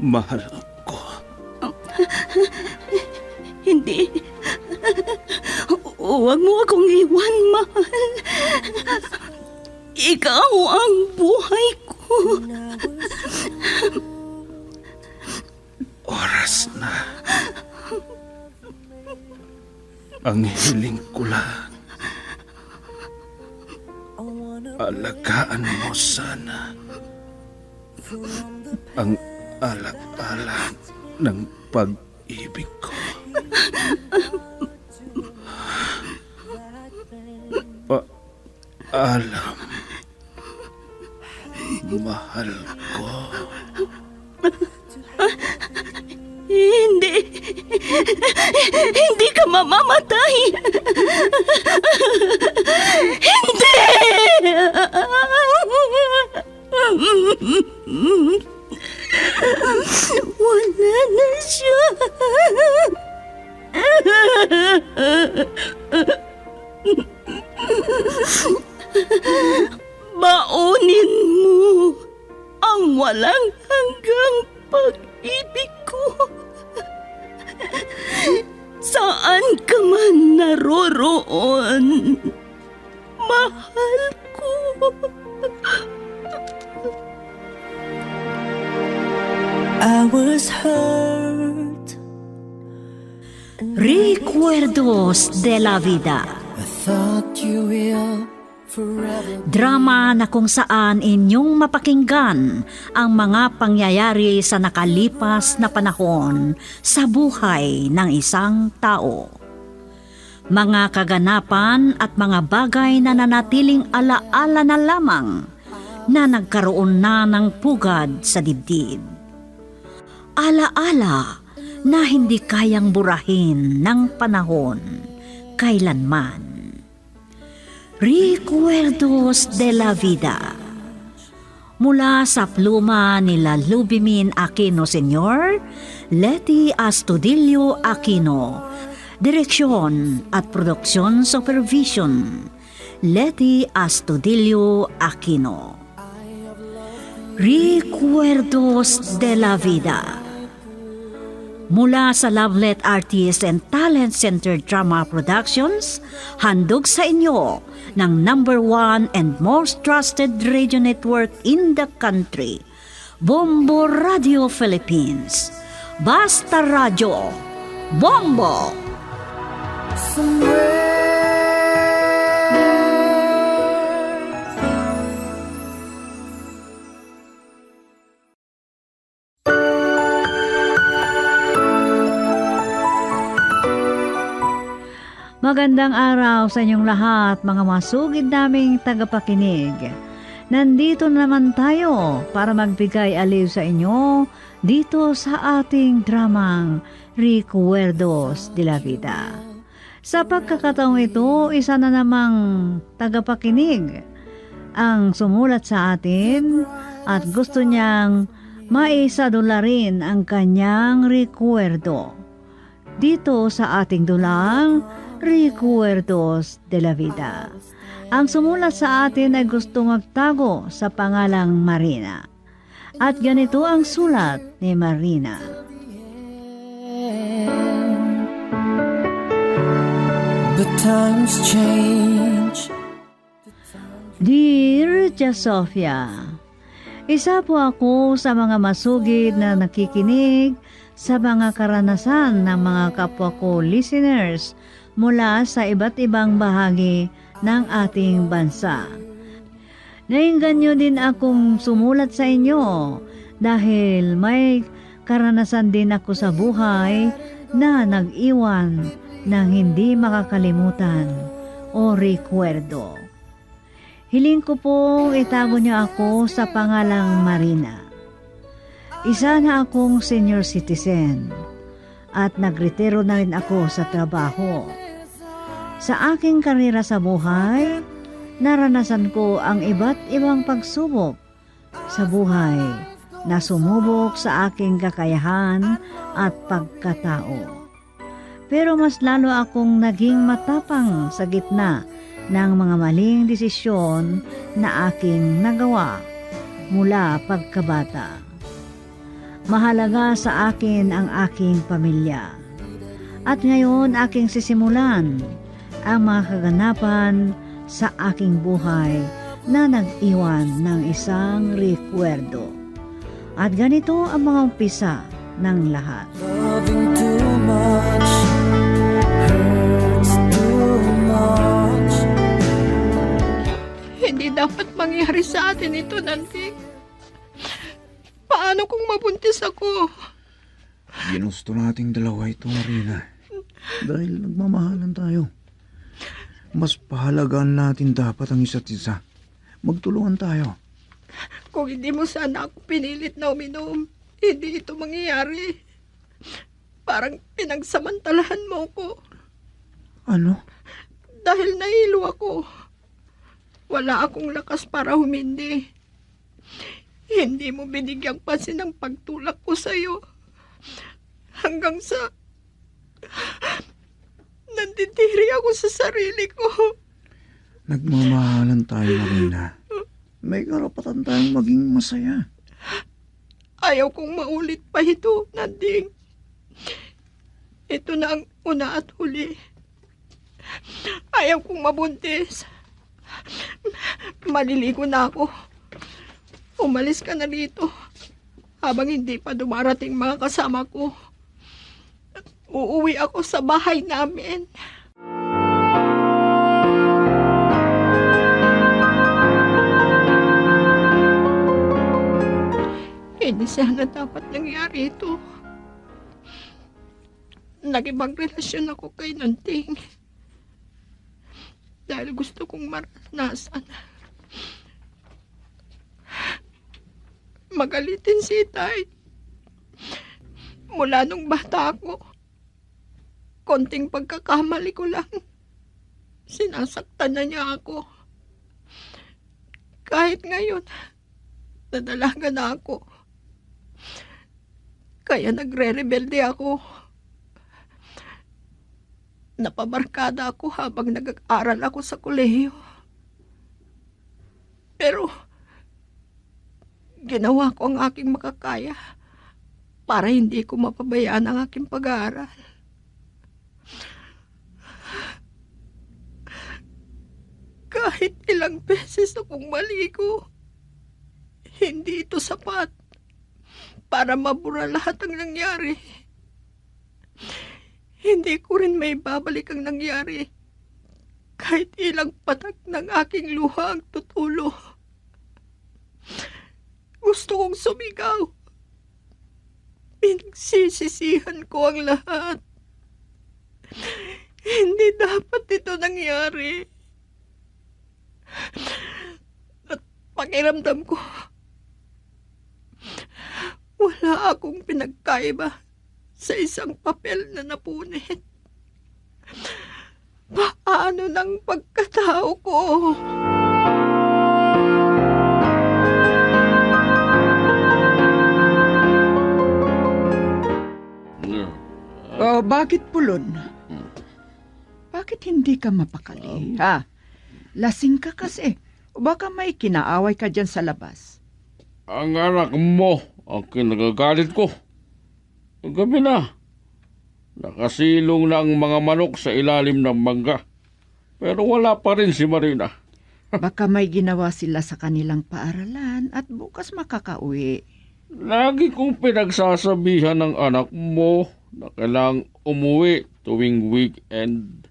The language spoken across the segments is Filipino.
mahal ko. Hindi. Huwag mo akong iwan, mahal. Ikaw ang buhay ko. Oras na. Ang hiling ko lang, alagaan mo sana ang alaala ng pag-ibig ko. Paalam, mahal ko. Hindi. Hindi ka mamamatay. Hindi. Wala na siya. Baunin mo ang walang hanggang pag-ibig ko. Saan ka man naroroon, mahal ko. I was hurt. Recuerdos de la Vida. I thought you will forever. Drama na kung saan inyong mapakinggan ang mga pangyayari sa nakalipas na panahon sa buhay ng isang tao. Mga kaganapan at mga bagay na nanatiling alaala na lamang na nagkaroon na ng pugad sa dibdib. Alaala na hindi kayang burahin ng panahon kailanman. Recuerdos de la Vida. Mula sa pluma nila Lubimin Aquino Sr., Letty Astudillo Aquino. Direksyon at produksyon supervision, Letty Astudillo Aquino. Recuerdos de la Vida. Mula sa Lovelet Artist and Talent Center Drama Productions, handog sa inyo ng #1 and most trusted radio network in the country, Bombo Radio Philippines. Basta Radio, Bombo! Magandang araw sa inyong lahat, mga masugid naming tagapakinig. Nandito naman tayo para magbigay aliw sa inyo dito sa ating dramang Recuerdos de la Vida. Sa pagkakataong ito, isa na namang tagapakinig ang sumulat sa atin at gusto niyang maisadula rin ang kanyang recuerdo. Dito sa ating dulang Recuerdos de la Vida. Ang sumulat sa atin ay gusto magtago sa pangalang Marina. At ganito ang sulat ni Marina. But times change. Dear Sofia, isa po ako sa mga masugid na nakikinig sa mga karanasan ng mga kapwa ko listeners mula sa iba't ibang bahagi ng ating bansa. Nainggan nyo din akong sumulat sa inyo dahil may karanasan din ako sa buhay na nag-iwan ng hindi makakalimutan o recuerdo. Hiling ko pong itago niyo ako sa pangalang Marina. Isa na akong senior citizen at nagretiro na rin ako sa trabaho. Sa aking karera sa buhay, naranasan ko ang iba't ibang pagsubok sa buhay na sumubok sa aking kakayahan at pagkatao. Pero mas lalo akong naging matapang sa gitna ng mga maling desisyon na aking nagawa mula pagkabata. Mahalaga sa akin ang aking pamilya. At ngayon aking sisimulan ang mga kaganapan sa aking buhay na nag-iwan ng isang rekwerdo. At ganito ang mga umpisa ng lahat. Loving too much hurts too much. Hindi dapat mangyari sa atin ito, Nanding. Paano kung mabuntis ako? Ginusto nating dalawa ito, Marina. Dahil nagmamahalan tayo. Mas pahalagaan natin dapat ang isa't isa. Magtulungan tayo. Kung hindi mo sana ako pinilit na uminom, hindi ito mangyayari. Parang pinagsamantalahan mo ko. Ano? Dahil nahilo ako. Wala akong lakas para humindi. Hindi mo binigyang pansin ang pagtulak ko sa'yo. Hanggang sa nanditiri ako sa sarili ko. Nagmamahalan tayo, Marina. May karapatan tayong maging masaya. Ayaw kong maulit pa ito, Nanding. Ito na ang una at huli. Ayaw kong mabuntis. Maliligo na ako. Umalis ka na dito habang hindi pa dumarating mga kasama ko. Uuwi ako sa bahay namin. Hindi sana dapat nangyari ito. Nagibang relasyon ako kay Nanding. Dahil gusto kong maranasan. Magalitin si Tay. Mula nung bata ako, konting pagkakamali ko lang, sinasaktan na niya ako. Kahit ngayon, nadalaga na ako. Kaya nagre-rebelde ako. Napabarkada ako habang nag-aaral ako sa kolehiyo. Pero, ginawa ko ang aking makakaya para hindi ko mapabayaan ang aking pag-aaral. Kahit ilang beses akong maligo, hindi ito sapat para mabura lahat ang nangyari. Hindi ko rin may babalik ang nangyari kahit ilang patak ng aking luha ang tutulo. Gusto kong sumigaw. Pinagsisisihan ko ang lahat. Hindi dapat ito nangyari. At pakiramdam ko, wala akong pinagkaiba sa isang papel na napunit. Paano ng pagkatao ko? Oh, bakit pulon? Bakit hindi ka mapakali, ha? Lasing ka kasi. O baka may kinaaway ka dyan sa labas. Ang anak mo ang kinagagalit ko. Gabi na. Nakasilong na ang mga manok sa ilalim ng mangga. Pero wala pa rin si Marina. Baka may ginawa sila sa kanilang paaralan at bukas makakauwi. Lagi kong pinagsasabihan ng anak mo na kailangang umuwi tuwing weekend.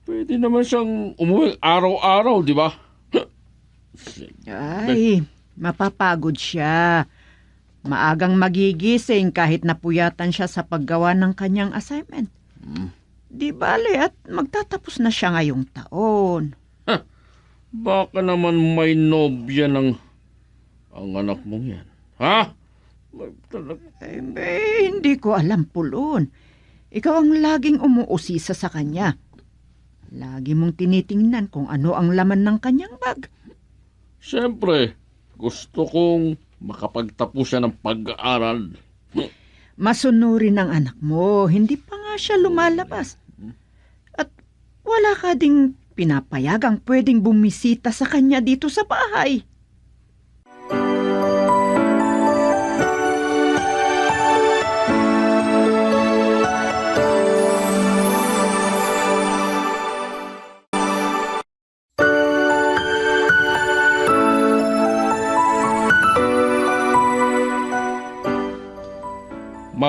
Pwede naman siyang umuwi araw-araw, di ba? Ay, mapapagod siya. Maagang magigising kahit napuyatan siya sa paggawa ng kanyang assignment. Di bale at magtatapos na siya ngayong taon. Baka naman may nobya ng ang anak mong yan. Ha? Hindi ko alam, Pulon. Ikaw ang laging umuusisa sa kanya. Lagi mong tinitingnan kung ano ang laman ng kanyang bag. Siyempre, gusto kong makapagtapos siya ng pag-aaral. Masunurin ang anak mo, hindi pa nga siya lumalabas. At wala ka ding pinapayagang pwedeng bumisita sa kanya dito sa bahay.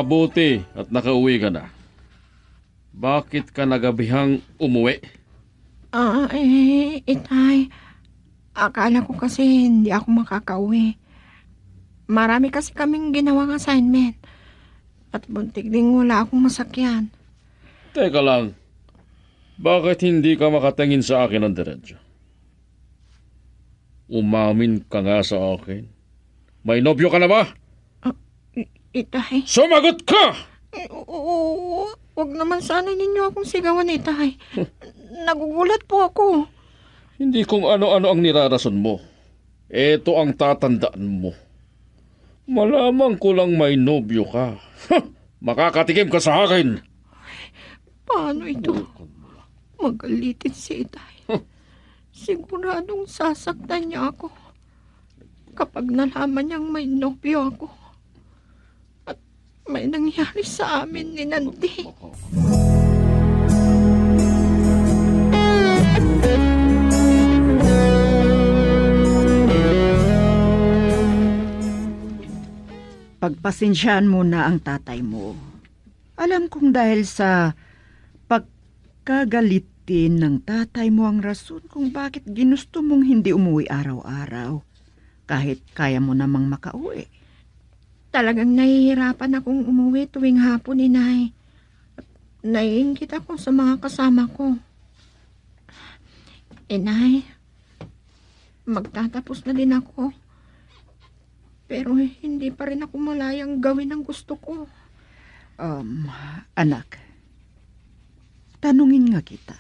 Mabuti at nakauwi ka na. Bakit ka nagabihang umuwi? Itay, akala ko kasi hindi ako makakauwi. Marami kasi kaming ginawang assignment. At buntik ding wala akong masakyan. Teka lang, bakit hindi ka makatingin sa akin ng diretso? Umamin ka nga sa akin. May nobyo ka na ba? Itay, Sumagot ka! oo, wag naman sana ninyo akong sigawan, Itay. Nagugulat po ako. Hindi kung ano-ano ang nirarason mo. Ito ang tatandaan mo. Malamang ko lang may nobyo ka. Makakatikim ka sa akin. Paano ito? Magalitin si Itay. Siguradong sasaktan niya ako kapag nalaman niyang may nobyo ako. At may nangyari sa amin ni Nandi. Pagpasensyahan mo na ang tatay mo. Alam kong dahil sa pagkagalitin ng tatay mo ang rason kung bakit ginusto mong hindi umuwi araw-araw. Kahit kaya mo namang makauwi. Talagang nahihirapan akong umuwi tuwing hapon, Inay. At naiingit ako sa mga kasama ko. Inay, magtatapos na din ako. Pero hindi pa rin ako malayang gawin ang gusto ko. Anak, tanungin nga kita.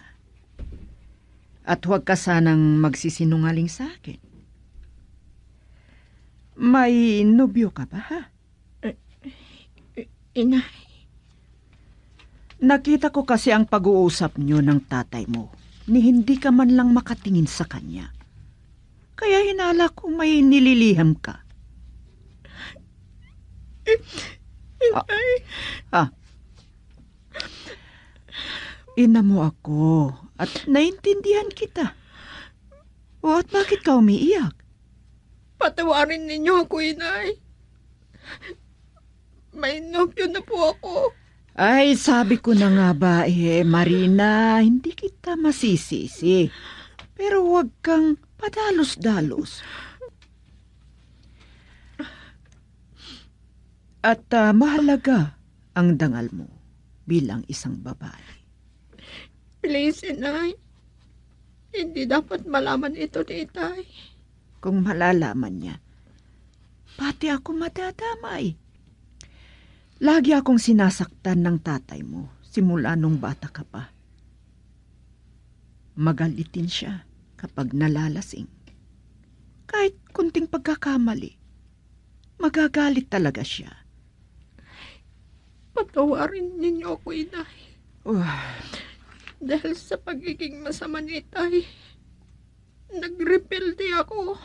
At huwag ka sanang magsisinungaling sa akin. May nobyo ka ba, ha? Inay, Nakita ko kasi ang pag-uusap niyo ng tatay mo, ni hindi ka man lang makatingin sa kanya. Kaya hinala ko may nililiham ka. Ina mo ako at naintindihan kita. O at bakit ka umiiyak? patawarin ninyo ako, Inay. May nobyo na po ako. Ay, sabi ko na nga ba, Marina, hindi kita masisisi. Pero huwag kang padalos-dalos. At mahalaga ang dangal mo bilang isang babae. Please, Inay. Hindi dapat malaman ito ni Itay. Kung malalaman niya, pati ako madadamay. Lagi akong sinasaktan ng tatay mo simula nung bata ka pa. Magalitin siya kapag nalalasing. Kahit kunting pagkakamali, magagalit talaga siya. Patawarin ninyo ako, Inay. Uh, Dahil sa pagiging masama ni Itay, nag-rebelde ako.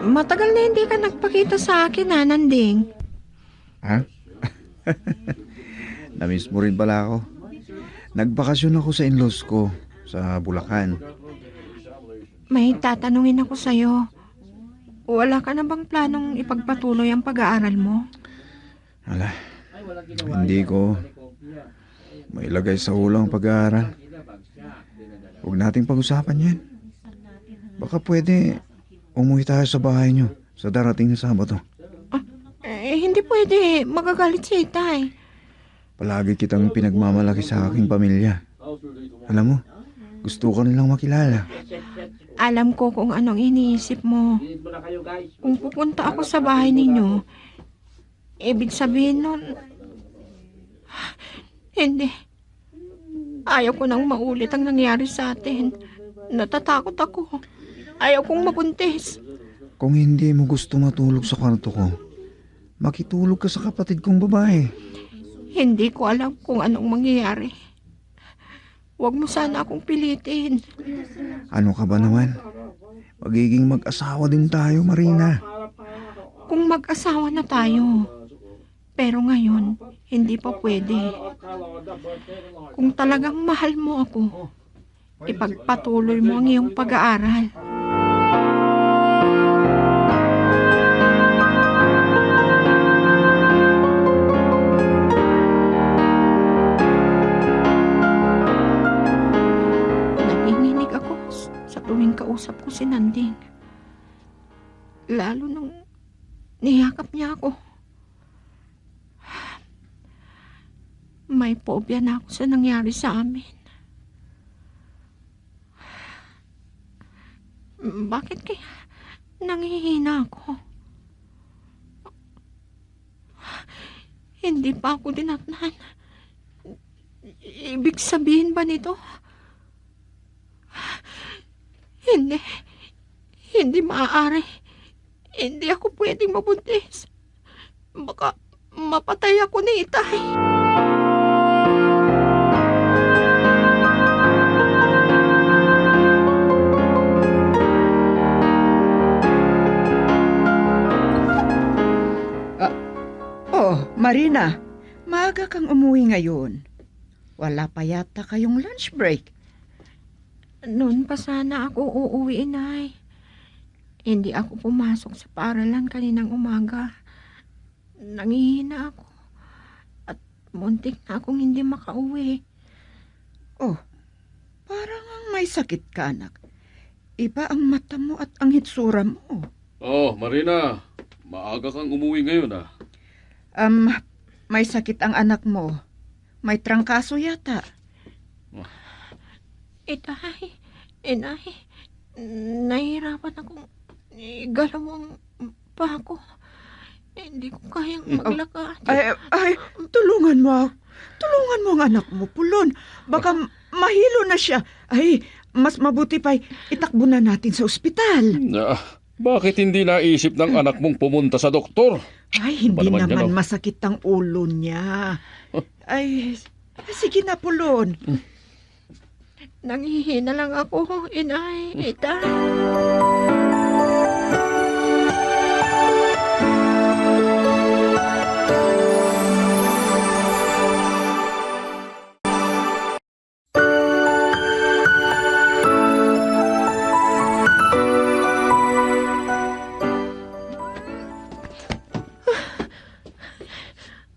Matagal na hindi ka nagpakita sa akin, Nanding. Ha? Namiss mo rin pala ako. Nagbakasyon ako sa in-laws ko sa Bulacan. May tatanungin ako sa'yo. Wala ka na bang planong ipagpatuloy ang pag-aaral mo? Ala, hindi ko mailagay sa ulo ang pag-aaral. Huwag nating pag-usapan yan. Baka pwede umuwi tayo sa bahay nyo sa darating na Sabado. Hindi pwede. Magagalit si Itay. Palagi kitang pinagmamalaki sa aking pamilya. Alam mo, gusto ko nilang makilala. Alam ko kung anong iniisip mo. Kung pupunta ako sa bahay ninyo, ibig sabihin nun, hindi. Ayaw ko nang maulit ang nangyari sa atin. Natatakot ako. Ayaw kong mabuntis. Kung hindi mo gusto matulog sa kwarto ko, makitulog ka sa kapatid kong babae. Hindi ko alam kung anong mangyayari. Huwag mo sana akong pilitin. Ano ka ba naman? Magiging mag-asawa din tayo, Marina. Kung mag-asawa na tayo. Pero ngayon, hindi pa pwede. Kung talagang mahal mo ako, ipagpatuloy mo ang iyong pag-aaral. Nanginginig ako sa tuwing kausap ko si Nanding. Lalo nung niyakap niya ako. May phobia na ako sa nangyari sa amin. Bakit kaya nangihina ako? Hindi pa ako dinatnan. Ibig sabihin ba nito? Hindi. Hindi maaari. Hindi ako pwedeng mabuntis. Baka mapatay ako ni Itay. Oh, Marina, maaga kang umuwi ngayon. Wala pa yata kayong lunch break. Noon pa sana ako uuwi, Inay. Hindi ako pumasok sa paaralan kaninang umaga. Nangihina ako. At muntik na akong hindi makauwi. Oh, parang ang may sakit ka, anak. Iba ang mata mo at ang hitsura mo. Oh, Marina, maaga kang umuwi ngayon ah. May sakit ang anak mo. May trangkaso yata. Itay, Inay, nahihirapan akong igalawang pa ako. Hindi ko kayang maglakad. Ay, tulungan mo. Tulungan mo ang anak mo, Pulon. Baka mahilo na siya. Ay, mas mabuti pa itakbo na natin sa ospital. Bakit hindi naisip ng anak mong pumunta sa doktor? Ay, hindi Ba naman naman yan, oh? masakit ang ulo niya. Ay, sige na, Pulon. Nangihina lang ako, Inay, Itay.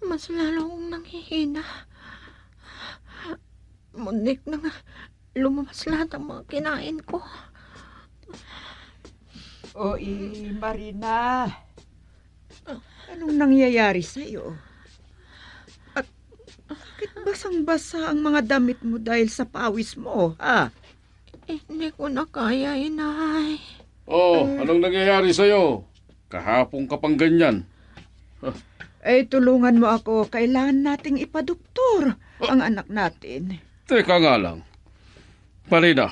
Mas lalo akong nanghihina. Muntik na nga lumabas lahat ang mga kinain ko. Marina. Anong nangyayari sa'yo? At bakit basang-basa ang mga damit mo dahil sa pawis mo, ha? Hindi ko na kaya, Inay. Oh, anong nangyayari sa'yo? Kahapon ka pang ganyan. Ay, tulungan mo ako. Kailangan nating ipadoktor ang anak natin. Teka nga lang. Marina,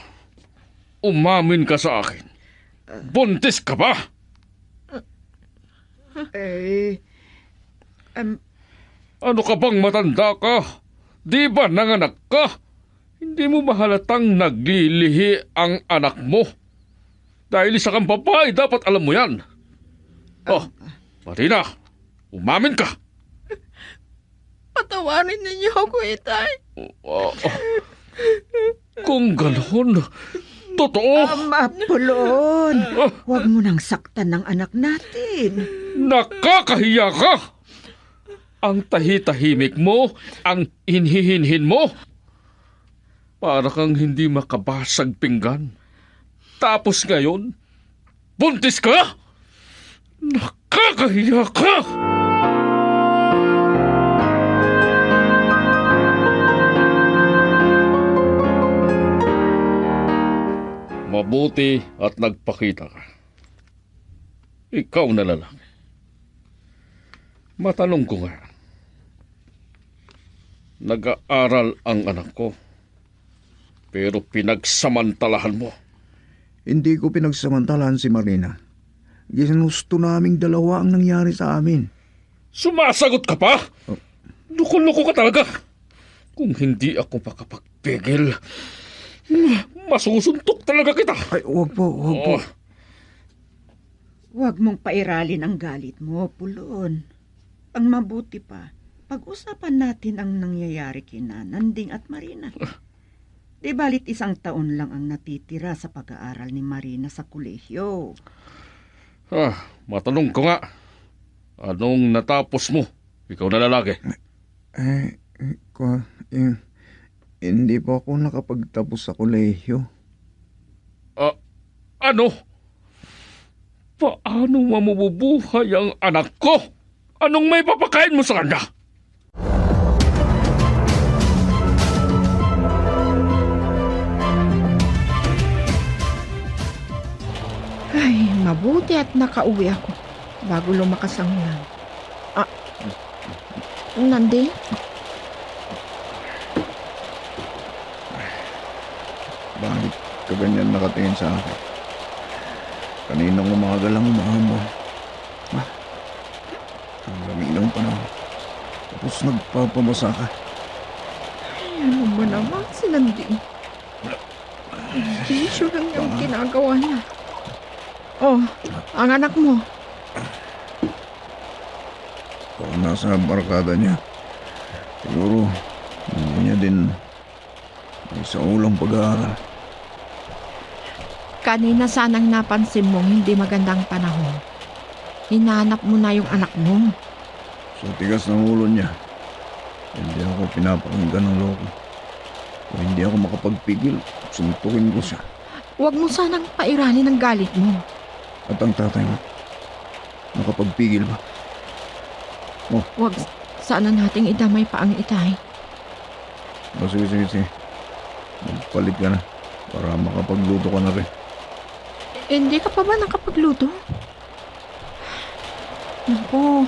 umamin ka sa akin. Buntis ka ba? Ano ka bang matanda ka? Di ba nanganak ka? Hindi mo mahalatang naglilihi ang anak mo. Dahil isa kang babae, dapat alam mo yan. Oh, Marina, umamin ka. Patawarin ninyo ako, Itay. Kung gano'n, totoo. Pulon, huwag mo nang saktan ng anak natin. Nakakahiya ka! Ang tahi-tahimik mo, ang inhihinhin mo. Para kang hindi makabasag pinggan. Tapos ngayon, buntis ka? Nakakahiya ka! Mabuti at nagpakita ka. Ikaw na lalaki. Matanong ko nga. Nag-aaral ang anak ko. Pero pinagsamantalahan mo. Hindi ko pinagsamantalahan si Marina. Ginusto naming dalawa ang nangyari sa amin. Sumasagot ka pa? Loko-loko ka talaga. Kung hindi ako makapagpigil, masusuntok talaga kita. Ay, wag po, wag po. Huwag mong pairalin ang galit mo, Pulon. Ang mabuti pa, pag-usapan natin ang nangyayari kina Nanding at Marina. Di balit 1 taon lang ang natitira sa pag-aaral ni Marina sa kolehiyo. Matanong ko nga. Anong natapos mo? Ikaw na lalaki. Ko, hindi pa ako nakapagtapos sa kolehiyo. Ano? Paano mamububuhay ang anak ko? Anong may papakain mo sa kanya? Ay, mabuti at nakauwi ako bago lumakas ang ulan. Nandi? Bakit ka ganyan nakatingin sa akin? Kaninang umaga lang umahambon. Ang lamig ng panahon. Tapos nagpapabasa ka. Ano ba naman si Nandi? Bisyo lang yung ginagawa niya. Oh, ang anak mo. Kung nasa barkada niya, siguro hindi niya din may saulang pag-aaral. Kanina sanang napansin mong hindi magandang panahon. Hinanap mo na yung anak mo. Sa tigas ng ulo niya, hindi ako pinapakinggan ng loko. Kung hindi ako makapagpigil, suntukin ko siya. Huwag mo sanang pairanin ang galit mo. At ang tatay mo, nakapagpigil ba? Huwag sana nating idamay pa ang itay. Sige. Magpalit ka na para makapagluto ka na rin. Hindi ka pa ba nakapagluto? Naku,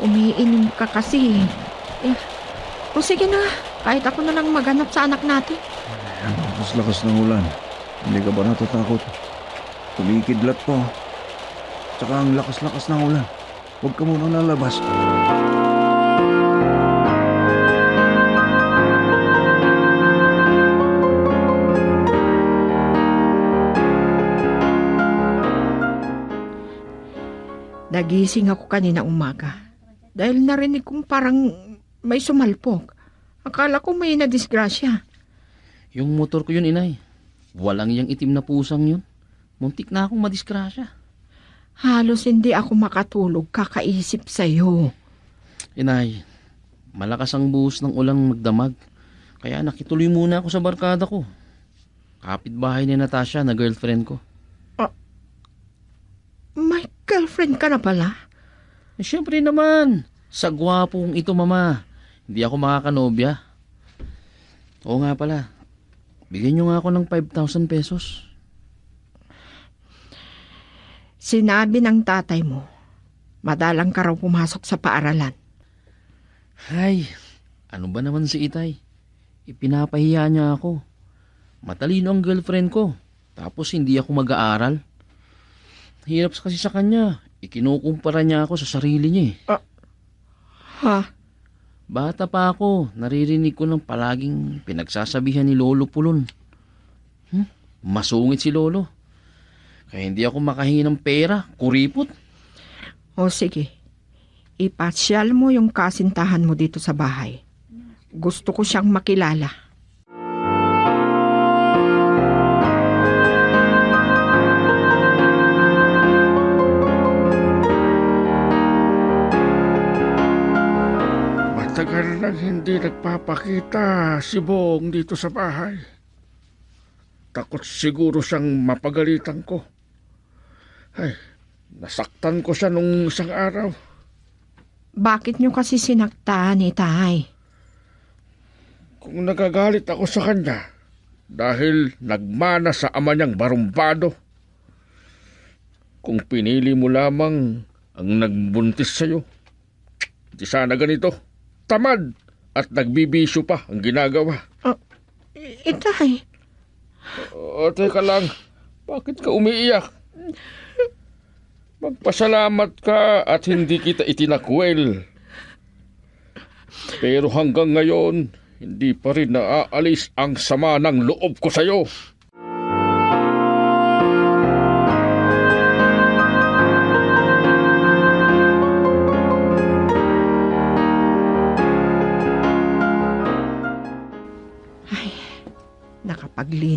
umiinom ka kasi. O sige na, kahit ako na lang maghanap sa anak natin. Ang lakas ng ulan. Hindi ka ba natatakot? Kumikidlat po. Tsaka ang lakas-lakas ng ulan. Huwag ka munang lalabas. Nagising ako kanina umaga. Dahil narinig kong parang may sumalpok. Akala ko may nadisgrasya. Yung motor ko yun, inay. Walang yung itim na pusang yun. Muntik na akong madisgrasya. Halos hindi ako makatulog kakaisip sa'yo. Inay, malakas ang buhos ng ulang magdamag. Kaya nakituloy muna ako sa barkada ko. Kapitbahay ni Natasha na girlfriend ko. May girlfriend ka na pala? Siyempre naman, sa gwapong ito, mama. Hindi ako makakanobya. Oo nga pala, bigyan niyo nga ako ng 5,000 pesos. Sinabi ng tatay mo, madalang ka raw pumasok sa paaralan. Ay, ano ba naman si Itay? Ipinapahiya niya ako. Matalino ang girlfriend ko, tapos hindi ako mag-aaral. Hirap kasi sa kanya. Ikinukumpara niya ako sa sarili niya eh. Ha? Bata pa ako, naririnig ko ng palaging pinagsasabihan ni Lolo Pulon. Masungit si Lolo. Kaya hindi ako makahingi ng pera, kuripot. O sige, ipasyal mo yung kasintahan mo dito sa bahay. Gusto ko siyang makilala. Matagal nang hindi nagpapakita si Bong dito sa bahay. Takot siguro siyang mapagalitan ko. Ay, nasaktan ko siya nung isang araw. Bakit niyo kasi sinaktan ni Tay? Kung nagagalit ako sa kanya dahil nagmana sa ama niyang barumbado. Kung pinili mo lamang ang nagbuntis sa'yo, di sana ganito. Tamad at nagbibisyo pa ang ginagawa. Itay, Teka lang, bakit ka umiiyak? Magpasalamat ka at hindi kita itinakwel. Pero hanggang ngayon, hindi pa rin naaalis ang sama ng loob ko sa'yo.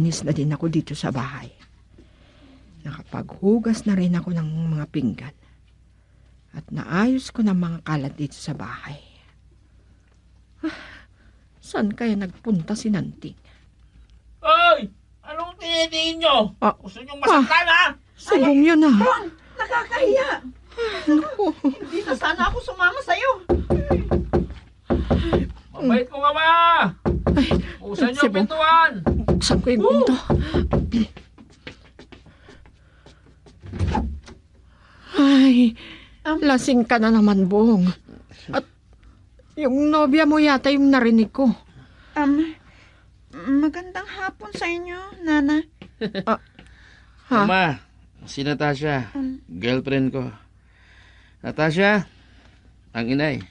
naglinis na din ako dito sa bahay. Nakapaghugas na rin ako ng mga pinggan. At naayos ko ng mga kalat dito sa bahay. Saan kaya nagpunta si Nanting? Ay! Anong tinitingin nyo? Ah, Gusto nyo masaktan, ha? Subong yun ah. Nakakahiya. Naku. Hindi na sana ako sumama sa'yo. Mabait ko nga, ma! Buksan nyo ang Sibong. pintuan! Buksan ko yung pinto. Ay, lasing ka na naman, Bong. At yung nobya mo yata yung narinig ko. Magandang hapon sa inyo, Nana. Ha? Ma, si Natasha, girlfriend ko. Natasha, ang inay.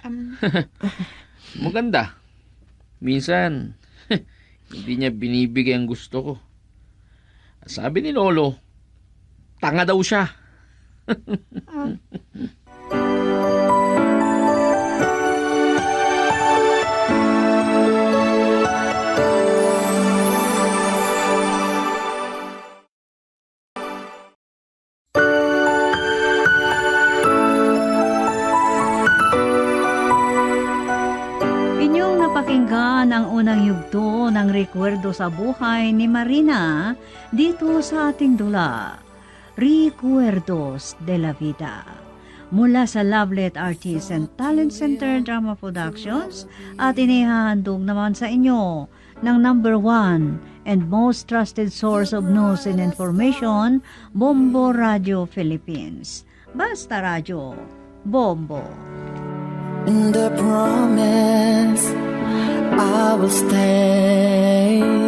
Maganda. Minsan, hindi niya binibigay ang gusto ko. Sabi ni Lolo, tanga daw siya. Inyong napakinggan ang unang yugto ng rekwerdo sa buhay ni Marina dito sa ating dula, Recuerdos de la Vida. Mula sa Lovelet Artists and Talent Center Drama Productions at inihahandog naman sa inyo ng number 1 and most trusted source of news and information, Bombo Radio Philippines. Basta Radio, Bombo. And I promise I will stay.